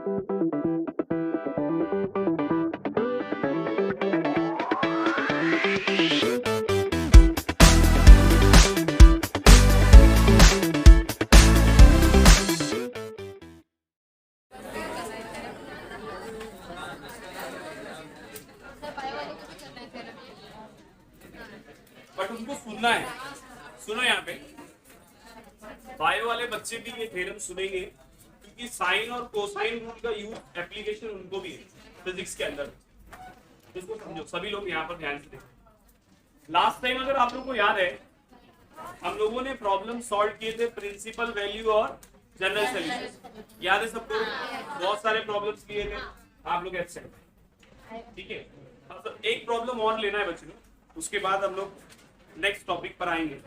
But उनको सुनना है। सुनो यहाँ पे, बायो वाले बच्चे भी ये थ्योरम सुनेंगे क्योंकि साइन और कोसाइन रूल का यूज एप्लीकेशन उनको भी है फिजिक्स के अंदर। इसको समझो सभी लोग यहाँ पर ध्यान से देखो। लास्ट टाइम अगर आप लोग को याद है, हम लोगों ने प्रॉब्लम सॉल्व किए थे प्रिंसिपल वैल्यू और जनरल सोल्यूशन। याद है सबको? बहुत सारे प्रॉब्लम्स किए थे आप लोग एब्सेंट। ठीक है, अब एक प्रॉब्लम और लेना है बच्चों, उसके बाद हम लोग नेक्स्ट टॉपिक पर आएंगे।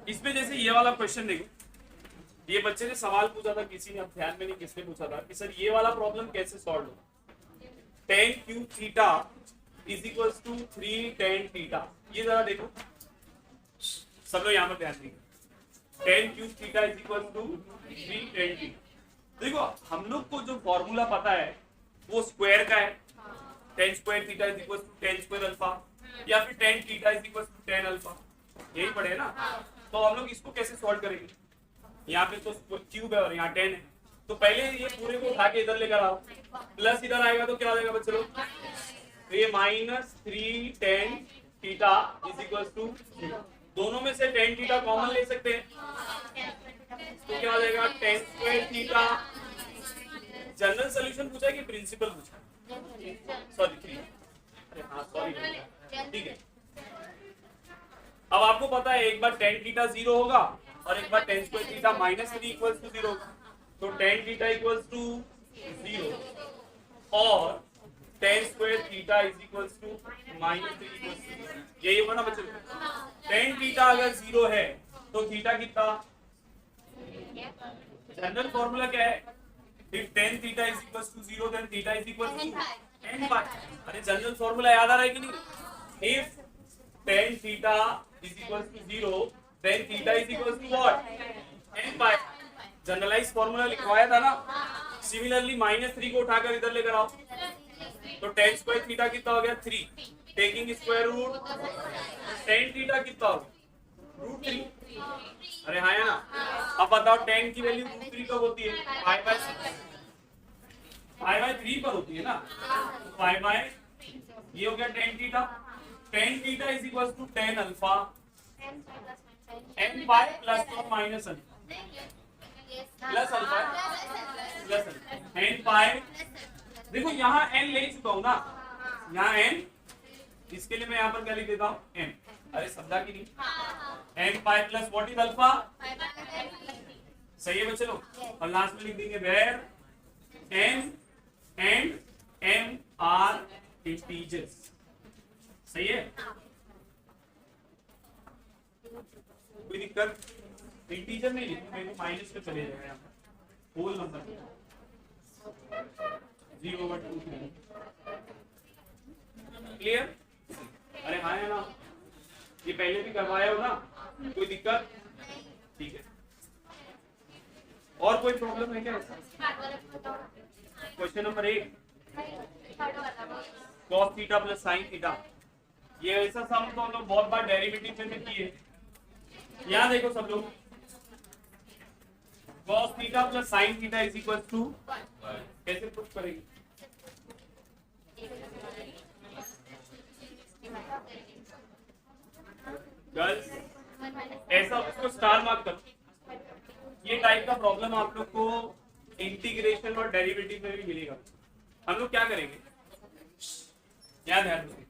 इसमें जैसे ये वाला क्वेश्चन देखो, ये बच्चे ने सवाल पूछा था, किसी ने, अब ध्यान में नहीं किसने पूछा था कि सर ये वाला प्रॉब्लम कैसे सॉल्व हो। tan cube theta is equal to 3 tan theta. ये जरा देखो सब लोग यहाँ पर ध्यान देंगे। tan cube theta is equal to 3 tan theta. देखो हम लोग को जो फॉर्मूला पता है वो स्क्वायर का है, tan square theta is equal to tan square alpha, या फिर tan theta is equal to tan alpha. यही पढ़े ना। तो हम लोग इसको कैसे सॉल्व करेंगे? यहाँ पे तो क्यूब है और यहाँ 10 है, तो पहले ये पूरे को उठा के इधर लेकर आओ, प्लस इधर आएगा तो क्या आ जाएगा बच्चे लोग? ये -3 tan theta is equal to, दोनों में से tan थीटा कॉमन ले सकते हैं तो क्या आ जाएगा? tan square theta. General solution पूछा है कि प्रिंसिपल पूछा? सॉरी 3, अरे हाँ सॉरी, ठीक है। अब आपको पता है एक बार tan थीटा 0 होगा और एक बार tan square theta -3 equals to 0 होगा, तो tan थीटा इक्वल्स टू 0 और tan square theta is equals to -3 equals to, यही होगा ना बच्चों? tan थीटा अगर 0 है तो थीटा कितना? जनरल फॉर्मूला क्या है? if tan theta is equals to 0 then theta is equals to n pi. अरे जनरल फॉर्मूला याद आ रहा है कि नहीं? if tan theta is equals to 0 then theta is equals to what? n pi. Generalise formula लिखवाया था ना। सिमिलरली -3 को उठाकर इधर लेकर आओ तो tan स्क्वायर थीटा कितना हो गया? 3, taking square root tan theta कितना हो गया? √3। अरे हाँ है ना। अब बताओ tan की वैल्यू √3 कब होती है? पाई/3 पर होती है ना। पाई ये हो गया tan theta. tan theta is equal to tan alpha n pi plus और minus plus alpha plus n pi. देखो यहाँ n ले चुका हूँ ना, यहाँ n, इसके लिए मैं यहाँ पर क्या लिख देता हूँ? n। अरे समझा कि नहीं? n pi plus what is alpha? सही है बच्चे लोग। और लास्ट में लिख देंगे where n and m are integers। सही है? कोई दिक्कत? इंटीजर नहीं लिखूं, मेरे को माइनस पे चले जाएगा यहाँ पर, होल नंबर 0/2 3। क्लियर? अरे हाँ है ना, ये पहले भी करवाया हो ना, कोई दिक्कत? ठीक है। और कोई प्रॉब्लम है क्या? Question number 1, cos theta plus sin theta. ये ऐसा सम तो हम लोग बहुत बार डेरिवेटिव में किए। यहाँ देखो सब लोग, cos theta plus sin theta is equal to, कैसे प्रूफ करेंगे? गर्ल्स ऐसा उसको स्टार मार्क करो। ये टाइप का प्रॉब्लम आप लोग को इंटीग्रेशन और डेरिवेटिव में भी मिलेगा। हम लोग क्या करेंगे? याद ध्यान रखिए,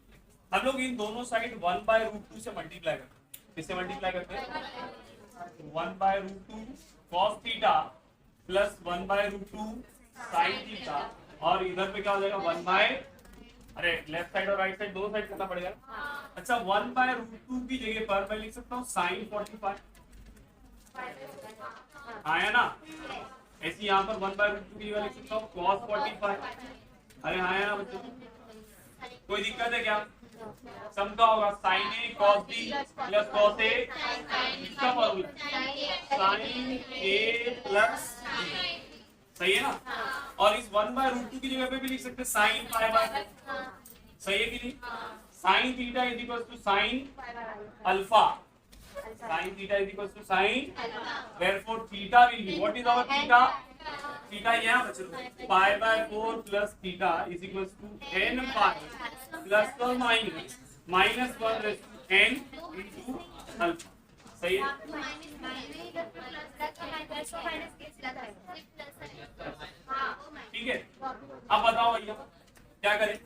हम लोग इन दोनों साइड 1/√2 से मल्टीप्लाई करते हैं। किससे मल्टीप्लाई करते हैं? 1/√2 cos theta plus 1/√2 sin theta, और इधर पे क्या हो जाएगा? 1/, अरे लेफ्ट साइड और राइट साइड दोनों साइड करना पड़ेगा। अच्छा 1/√2 की जगह पर मैं लिख सकता हूँ sin 45। आया ना? ऐसे यहाँ पर 1/√2 की जगह लिख सकता हूँ cos 45। अरे आया ना बच्चों? कोई दिक्कत है क्या? सम का होगा sin A cos B plus cos A, इसका फॉर्मूला साइन ए प्लस बी, सही है ना। और इस 1/√2 की जगह पे भी लिख सकते हैं साइन पाई बाय, सही है कि नहीं। Sine theta is equal to sine alpha, sine theta is equal to sine, therefore theta will be, what is our theta, theta यहाँ बच्चों pi by 4 plus theta is equal to n pi plus और minus -1 raise to n into alpha, सही है। ठीक है, अब बताओ भैया क्या करें,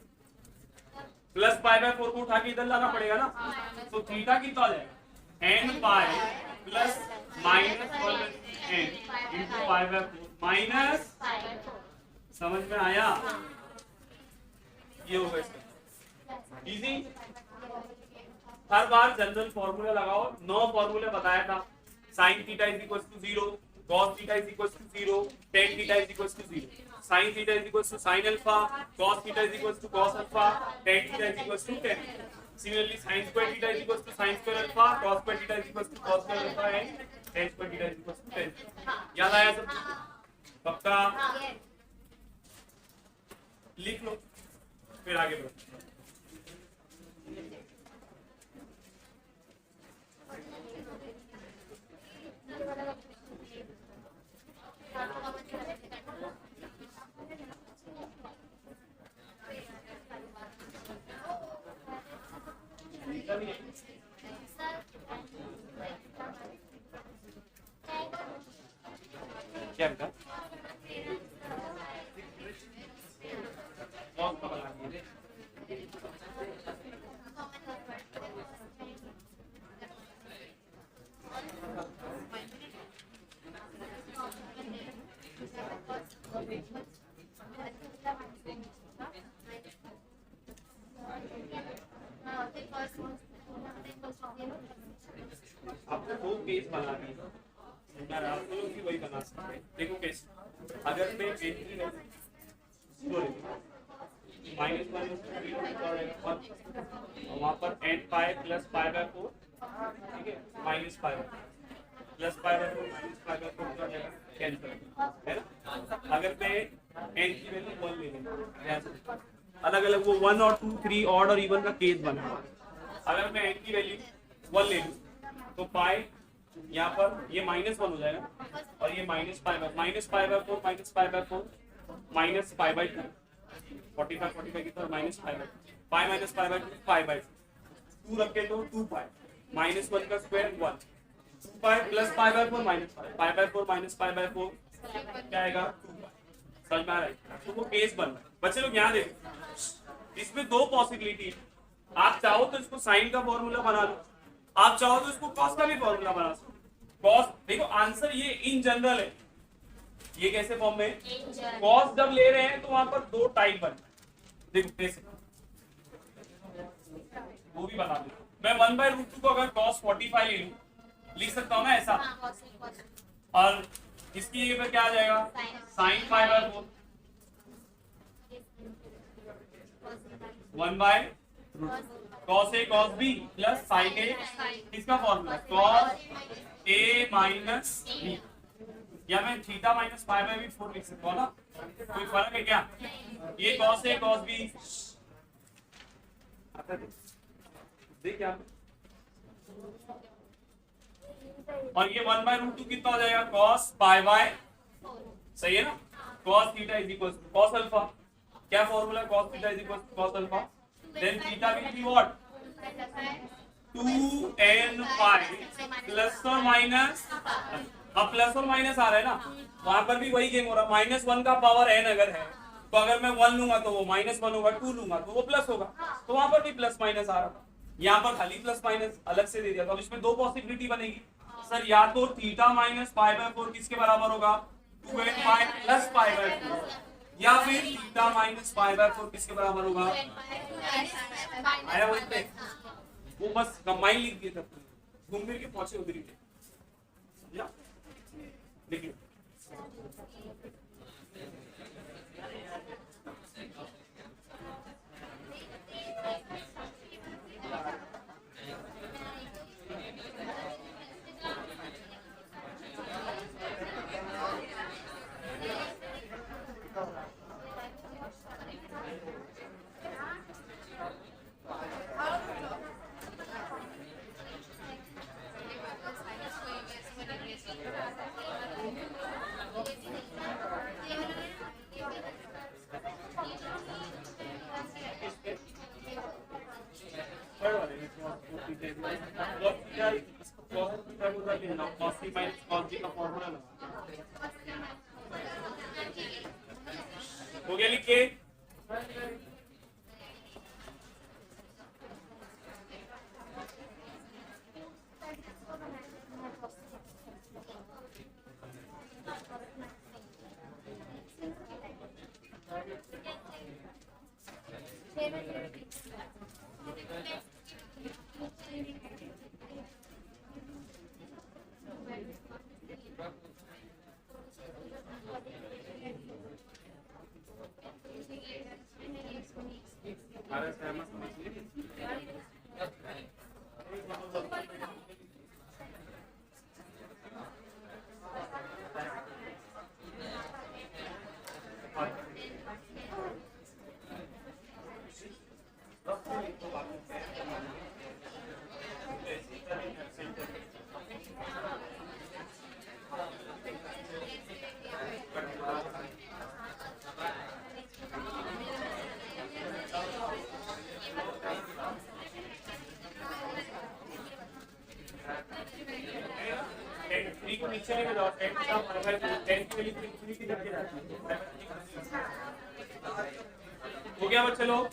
प्लस पाई बाय 4 को उठा के इधर लाना पड़ेगा ना, तो थीटा कितना आ जाएगा n pi plus -1 n into pi by 4 minus, समझ में आया, ये होगा इसका इजी। हर बार जनरल फॉर्मूला लगाओ, 9 फॉर्मूले बताया था, sine theta is equal to 0, cos theta is equal to 0, tan theta is equal to 0, sine theta is equal to sine alpha, cos theta is equal to cos alpha, tan theta is equal to tan। Similarly sin square theta is equal to sin square alpha, cos square theta is equal to cos square alpha and tan square theta is equal to tan। याद आया सब, पक्का लिख लो फिर आगे बढ़ो। क्या बेटा आपको दो केस बना दी, वही बना सकते हैं। देखो केस, अगर मैं वहां पर n pi plus pi by 4, ठीक है, minus pi plus pi by 4 minus pi by 4 क्या जाएगा कैंसिल, है ना। अगर मैं n की वैल्यू 1 ले लूं, अलग अलग वो 1 और 2 3 ऑड और इवन का केस बना हुआ है। अगर मैं n की वैल्यू 1 ले लूं तो पाई यहाँ पर ये -1 हो जाएगा और ये -पाई by 4 minus pi by 4 minus pi by 2, 45 की तरह minus pi by minus pi by 2 pi by 2 रखे तो 2 पाई -1 का square 1, 2 pi plus pi by 4 minus pi by 4 minus pi by 4 क्या आएगा 2 पाई। समझ में आ रहा है, तो वो केस बन रहा है। बच्चे लोग यहाँ देखो, इसमें दो पॉसिबिलिटी है, आप चाहो तो इसको साइन का फॉर्मूला बना लो, आप चाहो तो इसको कॉस का भी फॉर्मूला बना सकते। कॉस देखो आंसर ये इन जनरल है, ये कैसे फॉर्म में, कॉस जब ले रहे हैं तो वहां पर दो टाइप बनता है। देखो कैसे, वो भी बता दो। मैं 1/√2 को अगर cos 45 ले लूं, लिख सकता हूं ना ऐसा, और इसकी जगह पे क्या आ जाएगा sin pi by 4 1/cos a cos b plus sin a, इसका formula cos a minus b, या मैं थीटा माइनस पाई बाय भी 4 लिख सकता हूँ ना, कोई फर्क है क्या, ये cos a cos b देख क्या, और ये 1/√2 कितना हो जाएगा cos पाई बाय, सही है ना, cos theta is equal to cos alpha, क्या formula cos theta is equal to cos alpha, then theta will be what 2n pi plus और माइनस, अब प्लस और माइनस आ रहा है ना, वहां पर भी वही गेम हो रहा है, -1 का पावर n अगर है तो अगर मैं 1 लूंगा तो वो -1 होगा, 2 लूंगा तो वो प्लस होगा, तो वहां पर भी प्लस माइनस आ रहा था, यहाँ पर खाली प्लस माइनस अलग से दे दिया। तो अब इसमें दो पॉसिबिलिटी बनेगी सर, या तो थीटा माइनस पाई बाय 4 किसके बराबर होगा 2n pi plus pi by 4, या फिर थीटा माइनस पाई बाय 4 किसके बराबर होगा, आया वहीं पे, वो बस कंबाइन लिख दिए तब घूम फिर के पहुंचे उधर ही, समझा, देखिए cos c minus cos b का फॉर्मूला लगा। हो गया लिख के? को नीचे लेके जाओ, 10 की वैल्यू इनफिनिटी तक की जाती है। हो गया बच्चे लोग?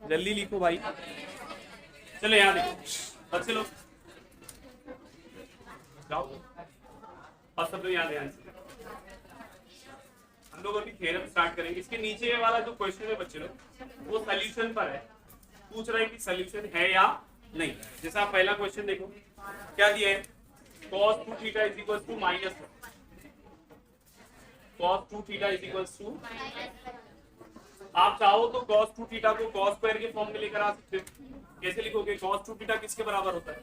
जल्दी लिखो भाई। चलो यहाँ देखो बच्चे लोग, जाओ और सब लोग यहाँ ध्यान से। हम लोग अभी थ्योरम स्टार्ट करेंगे। इसके नीचे वाला जो क्वेश्चन है बच्चे लोग, वो सॉल्यूशन पर है, पूछ रहे हैं कि सॉल्यूशन है या नहीं। जैसा आप पहला क्वेश्चन देखो, क्या दिया है? cos 2 theta is equal to -1। cos 2 theta is equal to, आप चाहो तो cos 2 थीटा को cos स्क्वायर के फॉर्म में लेकर आ सकते हो। कैसे लिखोगे? cos 2 थीटा किसके बराबर होता है?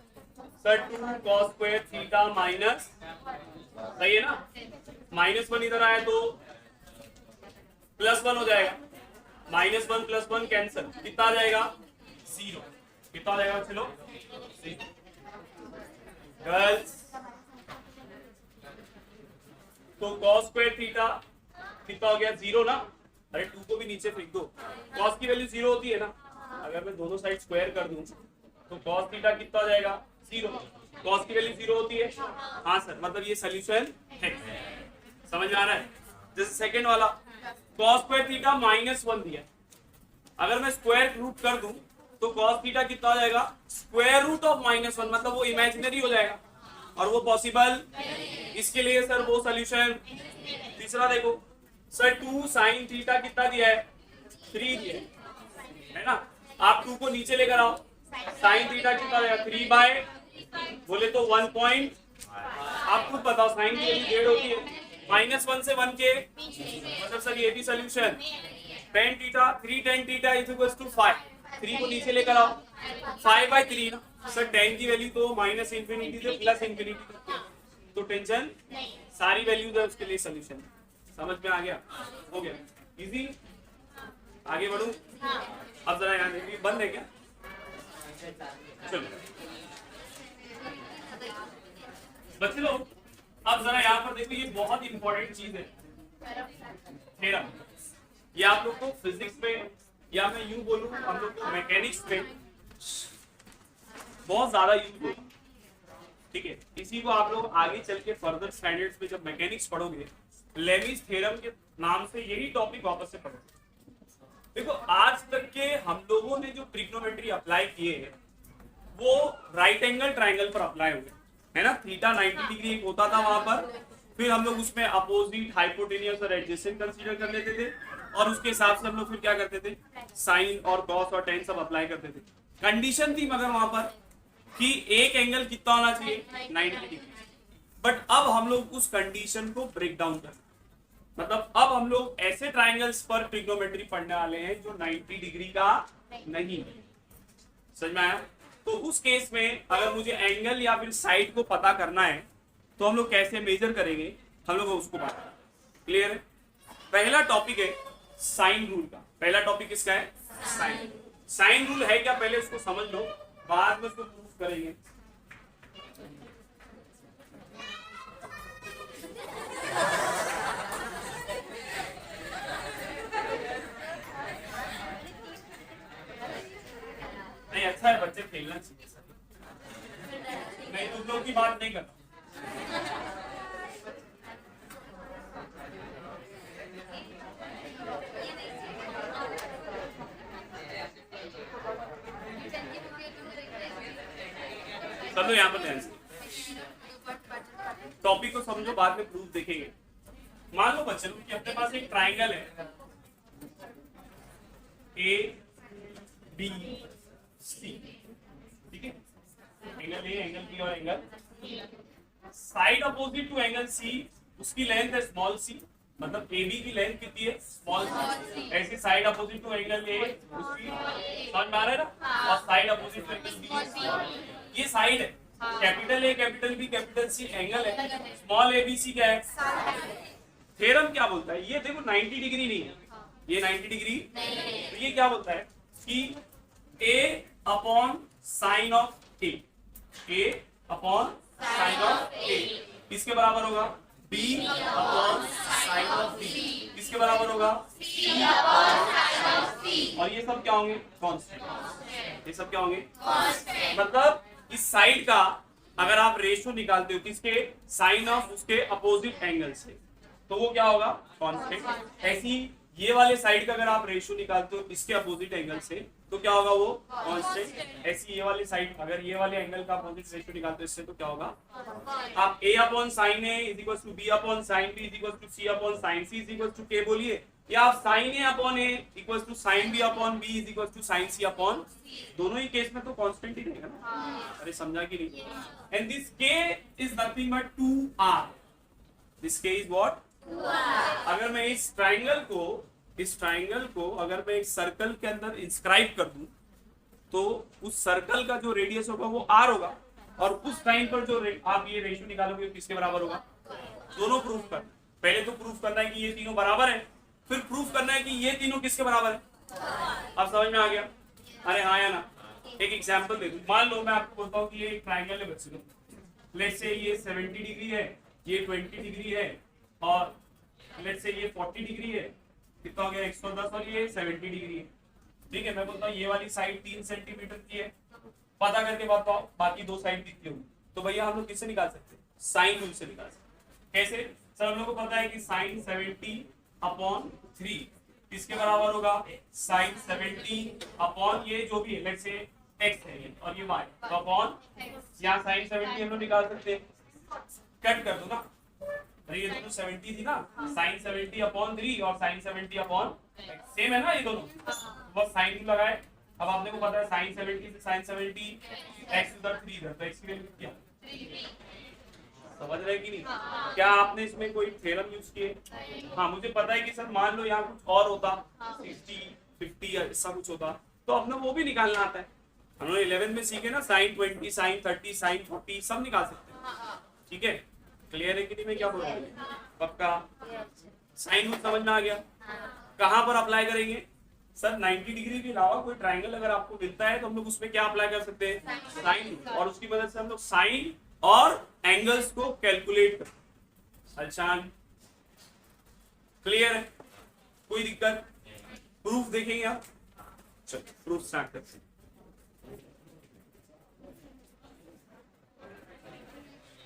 Sir 2 cos square theta minus, सही है ना? -1 इधर आया तो +1 हो जाएगा। -1 + 1 कैंसिल, कितना आ जाएगा? 0। कितना आ जाएगा? चलो गर्ल्स, तो cos स्क्वायर थीटा कितना हो गया? 0 ना? अरे 2 को भी नीचे फेंक दो। cos की वैल्यू 0 होती है ना? अगर मैं दोनों साइड स्क्वायर कर दूं तो cos थीटा कितना हो जाएगा? 0। cos की वैल्यू 0 होती है। हाँ सर, मतलब ये सॉल्यूशन है। समझ में आ रहा है? जैसे सेकंड वाला cos स्क्वायर थीटा -1 दिया, अगर मैं स्क्वायर रूट कर दूं तो cos थीटा कितना हो जाएगा? स्क्वायर रूट ऑफ -1, मतलब वो इमेजिनरी हो जाएगा और वो पॉसिबल। इसके लिए सर वो सॉल्यूशन। तीसरा देखो सर, 2 sin थीटा कितना दिया है? 3 दिया है ना? आप 2 को नीचे लेकर आओ, sin थीटा कितना दिया? 3 बोले तो 1 आप खुद बताओ, sin की वैल्यू 1.5 होती है। -1 से 1 के, मतलब सर ये भी solution. tan theta 3 tan theta is equal to 5। 3 को नीचे लेकर आओ, 5/3 ना? सर tan की वैल्यू तो -∞ से +∞ तक, तो टेंशन सारी वैल्यूज है उसके लिए सॉल्यूशन। समझ में आ गया? हो गया इजी। आगे बढ़ूं? अब जरा यहाँ देखिए, बंद है क्या? चलो बच्चे लोग, अब जरा यहाँ पर देखो, ये बहुत इंपॉर्टेंट चीज है थ्योरम। ये आप लोग को फिजिक्स में, या मैं यूं बोलूं हम लोग को मैकेनिक्स में बहुत ज्यादा यूज होगा। ठीक है, इसी को आप लोग आगे चल के फर्दर स्टैंडर्ड्स में जब मैकेनिक्स पढ़ोगे, लेमिस थ्योरम के नाम से यही टॉपिक वापस से पढ़ोगे। देखो आज तक के हम लोगों ने जो ट्रिग्नोमेट्री अप्लाई किए हैं वो राइट एंगल ट्राइंगल पर अप्लाई हुए, है ना? थीटा 90 डिग्री एक होता था वहां पर, फिर हम लोग उसमें अपोजिट, हाइपोटेनियस और एडजेसेंट कंसीडर कर लेते थे और उसके हिसाब से हम लोग फिर क्या करते थे? साइन और कॉस और टेन सब अप्लाई करते थे। कंडीशन थी मगर वहां पर कि एक एंगल कितना होना चाहिए? 90 डिग्री। बट अब हम लोग उस कंडीशन को ब्रेक डाउन कर, मतलब अब हम लोग ऐसे ट्राइंगल्स पर ट्रिग्नोमेट्री पढ़ने वाले हैं जो 90 डिग्री का नहीं है। समझ में आया? तो उस केस में अगर मुझे एंगल या फिर साइड को पता करना है तो हम लोग कैसे मेजर करेंगे, हम लोग उसको पता। क्लियर है? पहला टॉपिक है साइन रूल का। पहला टॉपिक किसका है? साइन। साइन रूल है क्या, पहले उसको समझ लो, बाद में उसको प्रूफ करेंगे। नहीं अच्छा है, बच्चे खेलना चाहिए। लोग की बात नहीं करता। सब लोग यहाँ पर ध्यान से टॉपिक को समझो, बाद में प्रूफ देखेंगे। मान लो बच्चों कि अपने पास एक ट्राइंगल है ए बी सी, ठीक है, एंगल ए, एंगल बी और angle side opposite to angle C, उसकी लेंथ है स्मॉल सी, मतलब ए बी की लेंथ कितनी है स्मॉल सी, ऐसे side opposite to angle A उसकी समझ में आ रहा है ना, और side opposite to angle B, ये साइड है, capital A capital B capital C angle है, स्मॉल ए बी सी क्या है। थ्योरम क्या बोलता है, ये देखो 90 डिग्री नहीं है, ये 90 डिग्री, तो ये क्या बोलता है कि a upon sign of a, a upon sign of a किसके बराबर होगा, b upon sign of b किसके बराबर होगा, c upon sign of c, और ये सब क्या होंगे कांस्टेंट, ये सब क्या होंगे कांस्टेंट। मतलब इस साइड का अगर आप रेशियो निकालते हो किसके, साइन ऑफ उसके अपोजिट एंगल से, तो वो क्या होगा कांस्टेंट। ऐसी ये वाले साइड का अगर आप रेशियो निकालते हो इसके अपोजिट एंगल से तो क्या होगा वो कांस्टेंट। ऐसी ये वाले साइड अगर ये वाले एंगल का अपोजिट रेशियो निकालते हो इससे तो क्या होगा, आप a upon sine A is equal to b upon sine b is equal to c upon sine c is equal to k बोलिए, या आप sine a upon a equal to sine b upon b is equal to sine c upon, दोनों ही case में तो constant ही रहेगा ना। अरे समझा कि नहीं। And this k is nothing but 2r, this k is what, अगर मैं इस ट्राइंगल को अगर मैं एक सर्कल के अंदर इंस्क्राइब कर दूं तो उस सर्कल का जो रेडियस होगा वो r होगा, और उस टाइम पर जो आप ये रेशियो निकालोगे किसके बराबर होगा, दोनों प्रूफ कर, पहले तो प्रूफ करना है कि ये तीनों बराबर है, फिर प्रूफ करना है कि ये तीनों किसके बराबर है। अब समझ में आ गया, अरे हाँ या ना। एक एग्जांपल दे दूं, मान लो मैं आपको बोलता हूँ कि ये एक ट्राइंगल है बच्चों, लेट्स से ये 70 डिग्री है, ये 20 डिग्री है, और लेट्स से ये 40 डिग्री है, कितना हो गया 110, और ये 70 डिग्री है, ठीक है। मैं बोलता हूँ ये वाली साइड 3 सेंटीमीटर की है, पता करके बताओ बाकी दो साइड कितनी होगी, तो भैया हम लोग किससे निकाल सकते हैं, साइन रूल से निकाल सकते हैं। कैसे, सर हम लोग को पता है कि साइन 70 अपॉन 3 किसके बराबर होगा, साइन 70 अपॉन ये जो भी है, लेट्स से x है ये और ये y, तो अपॉन यहाँ साइन 70 हम लोग निकाल सकते हैं, कट कर दो ना, अरे ये दोनों 70 थी ना, साइन 70 अपॉन 3 और साइन 70 अपॉन सेम है ना ये दोनों, बस साइन भी लगाए। अब आपने को पता है साइन 70 से साइन 70 x उधर 3 इधर, तो x की वैल्यू क्या, समझ रहे कि नहीं। क्या आपने इसमें कोई थ्योरम यूज किए, हाँ मुझे पता है कि सर मान लो यहाँ कुछ और होता 60 50 या ऐसा कुछ होता तो अपने वो भी निकालना आता है, हम लोग 11 में सीखे ना, साइन 20 साइन 30 साइन 40 सब निकाल सकते हैं, ठीक है। क्लियर है कि नहीं मैं क्या बोल रहा हूँ, पक्का। साइन रूल समझ में आ गया। कहां पर अप्लाई करेंगे, सर 90 डिग्री के अलावा कोई ट्राइंगल अगर आपको मिलता है तो हम लोग उसमें क्या अप्लाई कर सकते हैं, साइन, और उसकी मदद से हम लोग साइन और एंगल्स को कैलकुलेट कर। अच्छा क्लियर है, कोई दिक्कत, प्रूफ देखेंगे आप, चलो प्रूफ स्टार्ट करते हैं।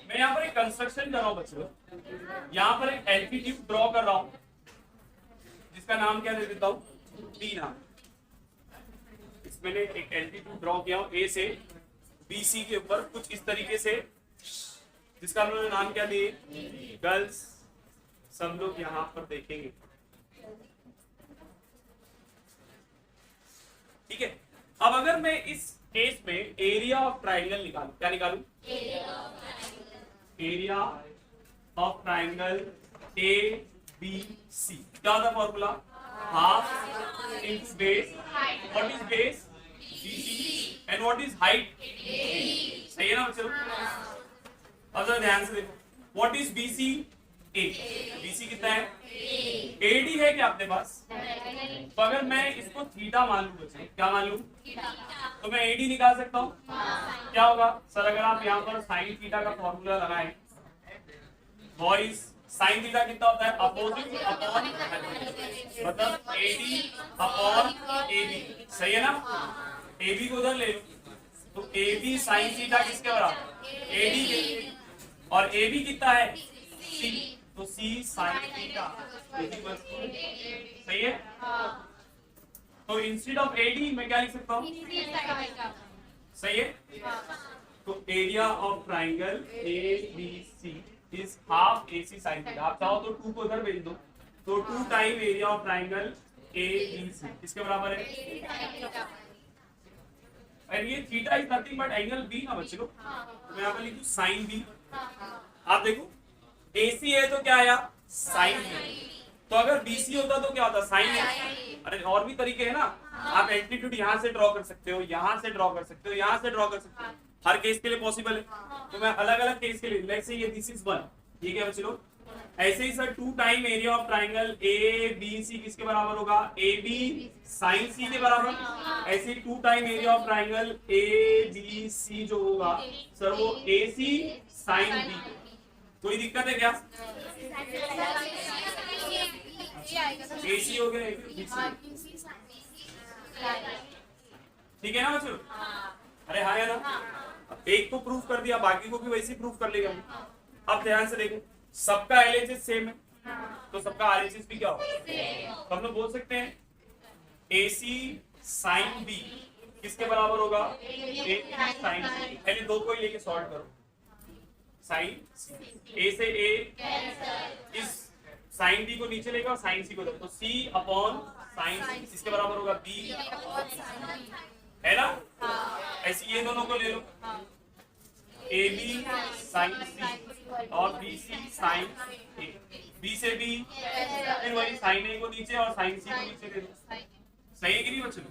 मैं यहाँ पर एक कंस्ट्रक्शन कर रहा हूं बच्चों, यहाँ पर एक एल्टीट्यूड ड्रॉ कर रहा हूं जिसका नाम क्या दे देता हूं, डी नाम। इसमें एक एल्टीट्यूड ड्रॉ किया हूं ए से बी सी के ऊपर कुछ इस तरीके से, जिसका हम लोग नाम क्या दिए, गर्ल्स, सब लोग यहाँ पर देखेंगे, ठीक है। अब अगर मैं इस केस में एरिया ऑफ ट्राइंगल निकालूं, क्या निकालूं, area of triangle A B C, क्या होता है formula, half into base, what is base BC and what is height, सही है ना बच्चों। अब जरा ध्यान से देखो, what is BC, A, BC कितना है, AD है क्या अपने पास, तो अगर मैं इसको थीटा मान लूं बच्चों, क्या मान लूं, तो मैं AD निकाल सकता हूँ, क्या होगा सर, अगर आप यहाँ पर साइन थीटा का फॉर्मूला लगाएं, बॉयज साइन थीटा कितना होता है, अपोजिट अपॉन, मतलब AD अपॉन AB, सही है ना। AB को उधर ले लो तो AB साइन थीटा किसके बराबर, AD के, और ए बी कितना है सी, तो सी साइन थीटा सही है। तो इंस्टेड ऑफ एडी मैं क्या लिख सकता हूँ सही है। तो area of triangle A B C is half A C sine theta. आप चाहो तो 2 को इधर भेज दो, तो 2 time area of triangle A B C किसके बराबर है। और ये theta is nothing but angle B ना बच्चे लोग, तो मैं यहाँ पर लिखूं साइन बी। आप देखो एसी है तो क्या आया साइन बी, तो अगर बीसी होता तो क्या होता साइन ए। अरे और भी तरीके है ना, आप एल्टीट्यूड यहाँ से ड्रॉ कर सकते हो, यहाँ से ड्रॉ कर सकते हो, यहाँ से ड्रॉ कर सकते हो, हर केस के लिए पॉसिबल है। तो मैं अलग अलग केस के लिए लेट्स से ये दिस इज 1, ठीक है बच्चे लोग। ऐसे ही sir 2 time area of triangle A B C किसके बराबर होगा ए बी साइन सी के बराबर। ऐसे ही 2 time area of triangle A B C जो होगा सर वो ए सी साइन बी। कोई दिक्कत है क्या। ए सी हो गया ठीक है ना बच्चों। अरे हाँ या ना, एक को प्रूफ कर दिया बाकी को भी वैसे ही प्रूफ कर लेगा। अब ध्यान से देखो सबका एलएचएस सेम है तो सबका आरएचएस भी क्या होगा। तो हम लोग बोल सकते हैं एसी साइन बी किसके बराबर होगा ए साइन सी। पहले 2 को ही लेके सॉल्व करो। साइन ए से ए इस साइन बी को नीचे लेगा और साइन सी को तो सी अपॉन साइन किसके बराबर होगा बी है ना। ऐसे ये दोनों को ले लो ए बी साइन सी और बी सी साइन ए। बी से बी फिर वही साइन ए को नीचे और साइन सी को नीचे ले लो। सही है कि नहीं बच्चों।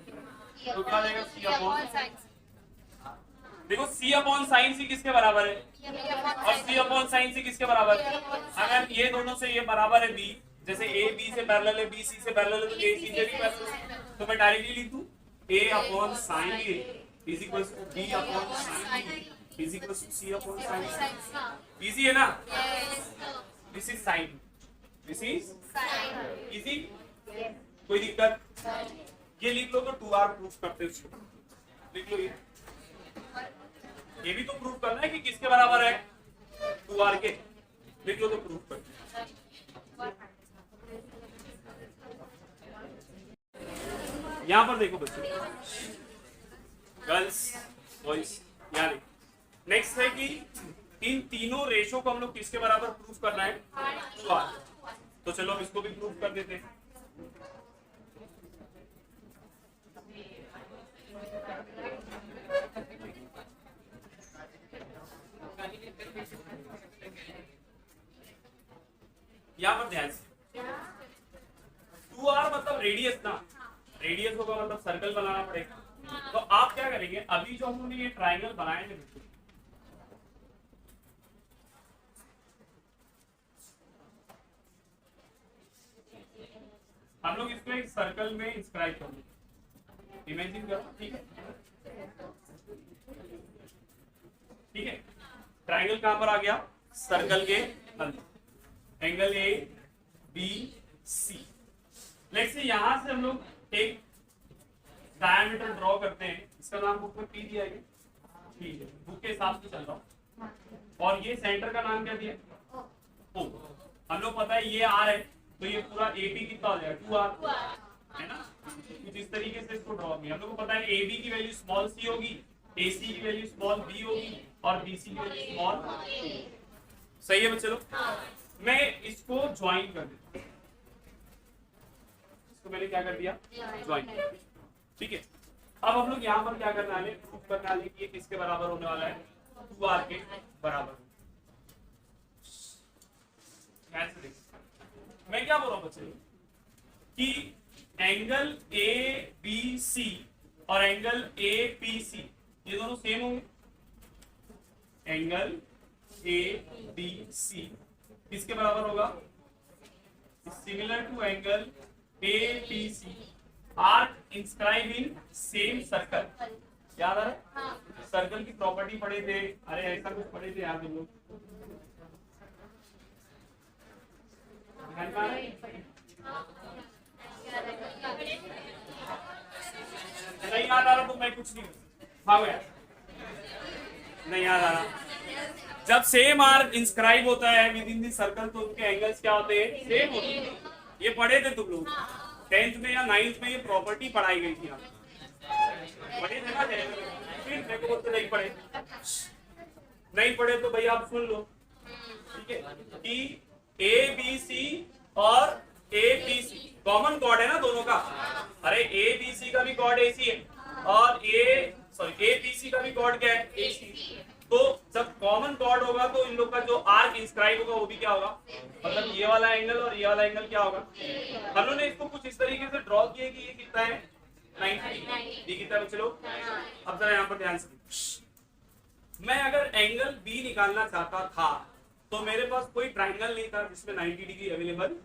तो क्या आ जाएगा सी अपॉन, देखो सी अपॉन साइन सी किसके बराबर है और सी अपॉन साइन सी किसके बराबर है। अगर ये दोनों से ये बराबर है बी, जैसे ए बी से पैरेलल है बी सी से पैरेलल है तो ए सी से भी पैरेलल है, तो मैं डायरेक्टली लिख दूं A upon sine A is equal to B upon sine B is equal to C upon sine C. Easy है ना। This is sine, this is easy, कोई दिक्कत। ये लिख लो तो 2r प्रूफ करते हैं, लिख लो ये भी तो प्रूफ करना है कि किसके बराबर है 2r के, लिख लो तो प्रूफ करते हैं। यहां पर देखो बच्चों गर्ल्स बॉयज यानी नेक्स्ट है कि इन तीनों रेशो को हम लोग किसके बराबर प्रूफ करना है 2r। तो चलो इसको भी प्रूफ कर देते हैं। यहां पर ध्यान से 2r मतलब रेडियस ना, रेडियस होगा मतलब सर्कल बनाना पड़ेगा। तो आप क्या करेंगे अभी जो हमने ये ट्राइंगल बनाए थे हम लोग इसको एक सर्कल में इंस्क्राइब करेंगे। इमेजिन करो ठीक है, ठीक है। ट्राइंगल कहां पर आ गया सर्कल के अंदर, angle A B C. Let's say यहां से हम लोग एक डायमीटर ड्रॉ करते हैं, इसका नाम बुक में पी दिया गया, ठीक है बुक के हिसाब से चल रहा हूं। और ये सेंटर का नाम क्या दिया ओ। हम लोग पता है ये आर है तो ये पूरा ए बी कितना हो जाएगा 2r है ना। कुछ इस तरीके से इसको ड्रॉ किया। हम लोग को पता है ए बी की वैल्यू स्मॉल सी होगी, ए सी की वैल्यू स्मॉल बी होगी और बी सी की वैल्यू स्मॉल। सही है बच्चे लोग। मैं इसको ज्वाइन कर देता हूं, इसको मैंने क्या कर दिया ज्वाइन, ठीक है। अब हम लोग यहाँ पर क्या करने वाले प्रूफ करने वाले कि ये किसके बराबर होने वाला है 2r के बराबर। मैं क्या बोल रहा हूँ बच्चे कि एंगल ए बी सी और एंगल ए पी सी ये दोनों सेम होंगे। एंगल ए बी सी किसके बराबर होगा similar to angle A P C arc inscribe in same circle. याद आ रहा है सर्कल की प्रॉपर्टी पढ़े थे, अरे ऐसा कुछ पढ़े थे यार तुम लोग नहीं याद आ रहा तो मैं कुछ नहीं भागो यार, नहीं याद आ रहा जब सेम आर्क इंस्क्राइब होता है विद इन दी सर्कल तो उनके एंगल्स क्या होते हैं, सेम होते हैं। ये पढ़े थे तुम लोग 10th में या 9th में, ये प्रॉपर्टी पढ़ाई गई थी यहाँ, पढ़े थे ना? फिर मेरे को बोलते नहीं पढ़े, नहीं पढ़े तो भाई आप सुन लो, ठीक है? कि ए बी सी और A B C common chord है ना दोनों का। अरे ए बी सी का भी कॉर्ड ए सी है और ए बी सी का भी कॉर्ड क्या है, ए सी। तो जब कॉमन कॉर्ड होगा तो इन लोग का जो आर्क इंस्क्राइब होगा वो भी क्या होगा, मतलब ये वाला एंगल और ये वाला एंगल क्या होगा। हम लोग ने इसको कुछ इस तरीके से ड्रॉ किया कि ये कितना है 90, ये कितना है बच्चे लोग। अब जरा यहाँ पर ध्यान से, मैं अगर एंगल बी निकालना चाहता था तो मेरे पास कोई ट्राइंगल नहीं था जिसमें 90 डिग्री अवेलेबल।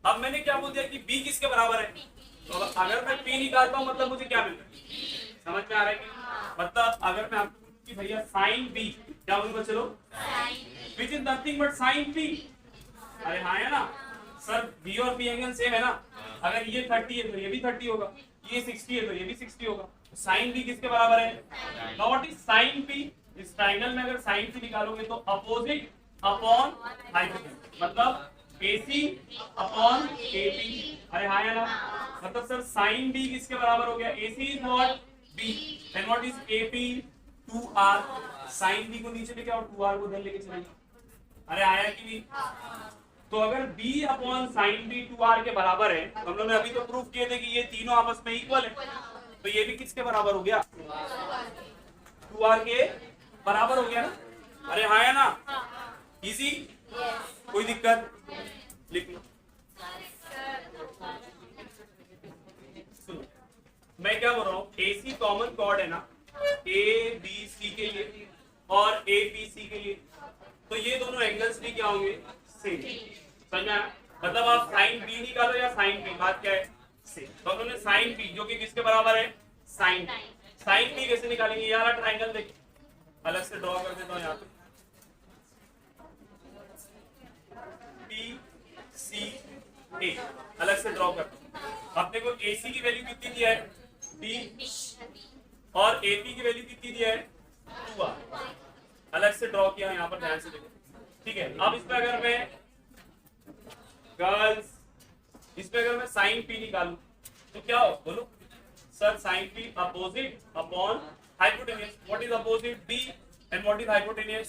अब मैंने क्या बोल दिया कि बी किसके बराबर है, तो अगर मैं पी निकालता हूँ मतलब मुझे क्या मिल रहा है, समझ में आ रहा है कि मतलब अगर मैं आपको कि भैया साइन बी क्या बोलूंगा, चलो which is nothing but sine B. अरे हाँ है ना सर, बी और बी एंगल सेम है ना, अगर ये 30 है तो ये भी 30 होगा, ये 60 है तो ये भी 60 होगा। साइन बी किसके बराबर है, नॉट इज साइन बी। इस ट्राइंगल में अगर साइन बी निकालोगे तो अपोजिट अपॉन हाइपोटेन्यूज, मतलब AC अपॉन AP। अरे हाँ है ना, मतलब सर साइन बी किसके बराबर हो गया, AC is what B and what is AP 2R। Sine B को नीचे लेके आओ, 2R को उधर लेके चलेंगे। अरे आया कि नहीं? तो अगर B upon sine B 2R के बराबर है, हम लोगों ने अभी तो प्रूफ किए थे कि ये तीनों आपस में इक्वल है, तो ये भी किसके बराबर हो गया, 2R के बराबर हो गया ना। अरे हाँ है ना, इजी, कोई दिक्कत, लिख लो। सुनो मैं क्या बोल रहा हूँ, AC कॉमन कॉर्ड है ना ABC के लिए और ABC के लिए, तो ये दोनों एंगल्स भी क्या होंगे, सेम। समझ में आया? मतलब आप साइन बी निकालो या साइन बी, बात क्या है, सेम। तो हम लोगों ने साइन बी जो कि किसके बराबर है, साइन बी कैसे निकालेंगे, यार ट्राइंगल देखिए अलग से ड्रॉ कर देता हूँ यहाँ पे, BCA अलग से ड्रॉ करता हूँ। अपने को AC की वैल्यू कितनी दी है, B, और AP की वैल्यू कितनी दी है, 2R, अलग से ड्रॉ किया यहाँ पर, ध्यान से देखो, ठीक है। अब इसमें अगर मैं गर्ल्स, इसमें अगर मैं साइन P निकालूं तो क्या हो, बोलो sir, sine P opposite upon hypotenuse. What is opposite, B and what is hypotenuse,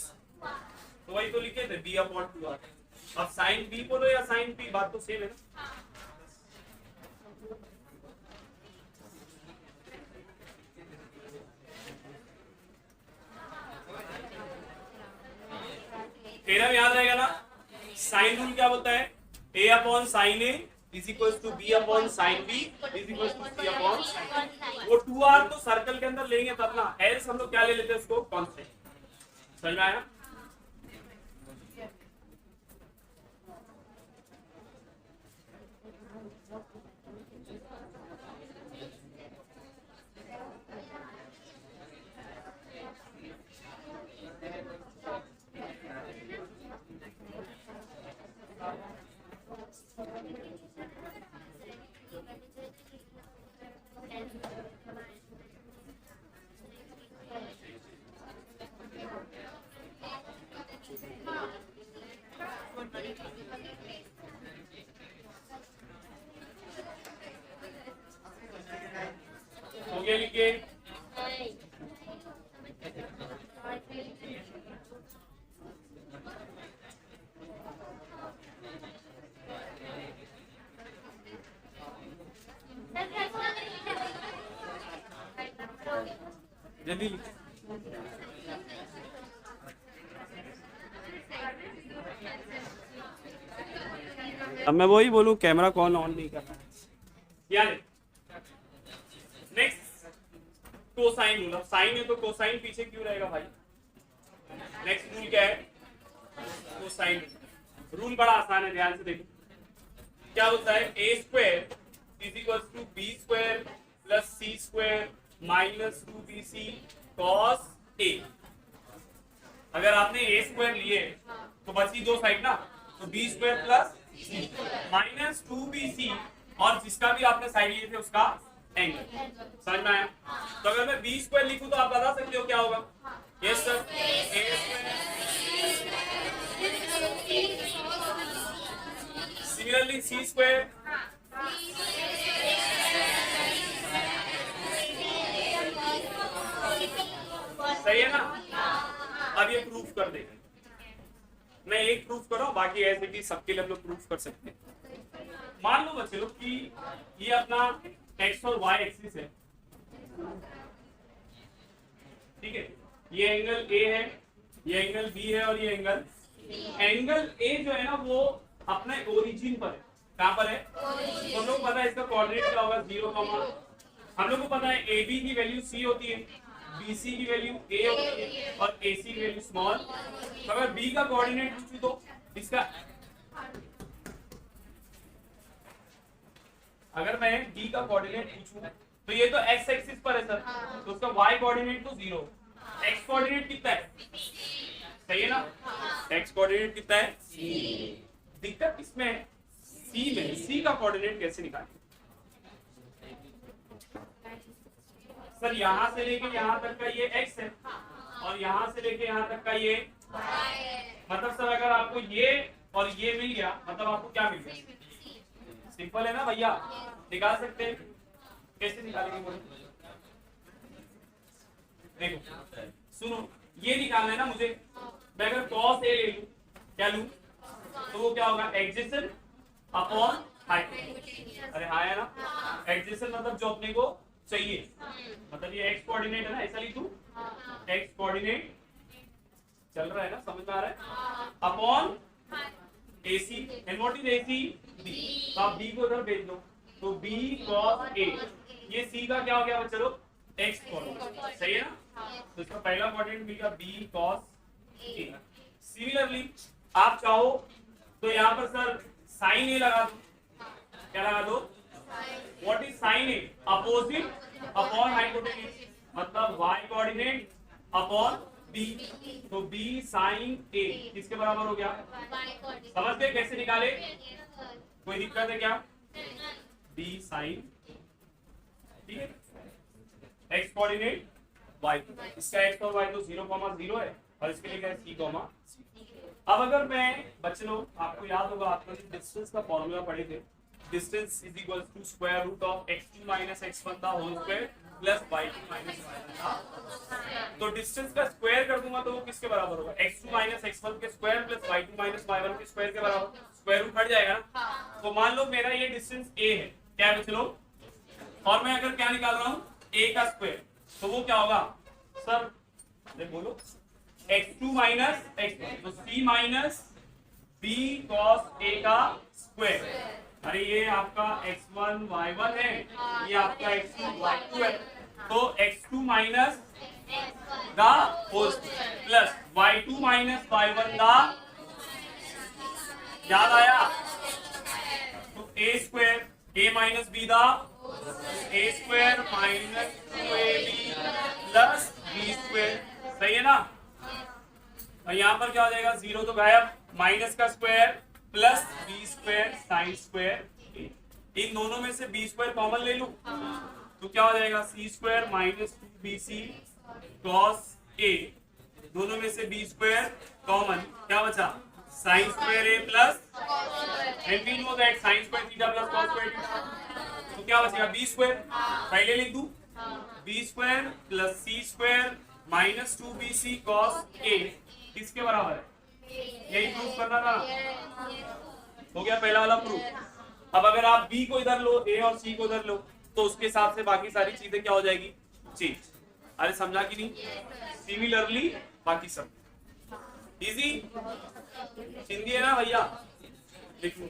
तो वही तो लिखे थे B अपॉन 2R। अब साइन B बोलो या साइन P, बात तो सेम है ना। थ्योरम याद रहेगा ना, साइन रूल क्या होता है, A upon sine A is equal to B upon sine B is equal to C upon sine. वो 2R तो सर्कल के अंदर लेंगे तब ना, एल्स हम लोग क्या ले लेते हैं उसको, कांस्टेंट। समझ में आया? हो गया लिखे, जल्दी लिखे। अब मैं वही बोलूं, कैमरा कौन ऑन नहीं कर रहा है, यार नेक्स्ट कोसाइन रूल। अब साइन है तो कोसाइन पीछे क्यों रहेगा भाई। नेक्स्ट रूल क्या है, कोसाइन रूल बड़ा आसान है, ध्यान से देखो क्या होता है, A square is equal to B square plus C square minus 2bc cos A. अगर आपने ए स्क्वायर लिए तो बची दो साइड ना, तो B square plus minus 2bc और जिसका भी आपने साइड लिए थे उसका एंगल। समझ में आया? तो अगर मैं बी स्क्वायर लिखूं तो आप बता सकते हो क्या होगा, यस सर, ए स्क्वायर सिमिलरली सी स्क्वायर सही है ना। अब ये प्रूफ कर देंगे, मैं एक प्रूफ कर रहा हूँ, बाकी एज इट इज सबके लिए हम लोग प्रूफ कर सकते हैं। मान लो बच्चे लोग कि ये अपना एक्स और वाई एक्सिस है, ठीक है, ये एंगल ए है, ये एंगल बी है और ये एंगल ए जो है ना वो अपने ओरिजिन पर है। कहां पर है? तो हम लोग पता है इसका कोऑर्डिनेट क्या होगा, 0, हम लोग को पता है ए बी की वैल्यू सी होती है, बी सी की वैल्यू ए होती है और ए सी की वैल्यू स्मॉल। तो अगर बी का कोऑर्डिनेट पूछूं तो इसका, अगर मैं बी का कोऑर्डिनेट पूछूं तो ये तो एक्स एक्सिस पर है सर, तो उसका वाई कोऑर्डिनेट तो 0, एक्स कोऑर्डिनेट कितना है, सही है ना, एक्स कोऑर्डिनेट कितना है, दिक्कत इसमें है सी में, सी का कोऑर्डिनेट कैसे निकालें सर, यहां से लेके यहां तक का ये x है और यहां से लेके यहां तक का ये मतलब सर अगर आपको ये और ये मिल गया मतलब आपको क्या मिल गया, सिंपल है ना भैया, निकाल सकते हैं। कैसे निकालेंगे बोलो, देखो सुनो, ये निकालना है ना मुझे, मैं अगर cos a ले लूं, क्या लूं, तो वो क्या होगा, एडजेसेंट अपॉन हाइपोटेन्यूज, अरे हाँ है ना, एडजेसेंट मतलब जो अपने को चाहिए, मतलब ये x कोऑर्डिनेट है ना, ऐसा लिखूं, x कोऑर्डिनेट चल रहा है ना, समझ में आ रहा है, upon AC and what is AC, B, तो आप B को उधर भेज दो, तो B cos A, ये C का क्या हो गया बच्चों लोग, x कोऑर्डिनेट, सही है ना, तो इसका पहला कोऑर्डिनेट मिलेगा B cos A। सिमिलरली आप चाहो तो यहाँ पर सर sin A लगा दो, क्या लगा दो, what is sin A, opposite upon hypotenuse, मतलब y कोऑर्डिनेट अपॉन b, तो b sin A किसके बराबर हो गया, समझ गए कैसे निकाले, कोई दिक्कत है क्या, b sin, ठीक है, x कोऑर्डिनेट y, इसका x और y तो 0,0 है और इसके लिए क्या है c, अब अगर मैं बच्चे लोग आपको याद होगा आपने डिस्टेंस का फॉर्मूला पढ़े थे, distance is equal to square root of x2 minus x1 का whole square plus y2 minus y1 का, तो डिस्टेंस का स्क्वायर कर दूंगा तो वो किसके बराबर होगा, x2 माइनस x1 के square plus y2 minus y1 के स्क्वायर के बराबर, स्क्वायर रूट हट जाएगा ना। तो मान लो मेरा ये डिस्टेंस a है, क्या है बच्चे लोग, और मैं अगर क्या निकाल रहा हूँ a का स्क्वायर, तो वो क्या होगा सर, बोलो x2 माइनस x1, तो c minus b cos a का स्क्वायर, अरे ये आपका x1 y1 है, ये आपका x2 y2 है, तो x2 minus the whole plus y2 minus y1 the, याद आया, तो a square a minus b the a square minus 2ab plus b square, सही है ना, और यहाँ पर क्या हो जाएगा, 0 तो गायब, माइनस का square plus B square sine square, इन दोनों में से बी स्क्वायर कॉमन ले लूं तो क्या हो जाएगा, C square minus 2bc cos A, दोनों में से बी स्क्वायर कॉमन, क्या बचा, sine square A plus, and we know that sine square theta plus cos square theta, तो क्या बचेगा, बी स्क्वायर, पहले लिख दूं, B square plus C square minus 2bc cos A किसके बराबर है, यही प्रूफ करना था, हो गया पहला वाला प्रूफ। अब अगर आप b को इधर लो, a और c को इधर लो, तो उसके हिसाब से बाकी सारी चीजें क्या हो जाएगी, चेंज, अरे समझा कि नहीं, सिमिलरली बाकी सब इजी, हिंदी है ना भैया, देखो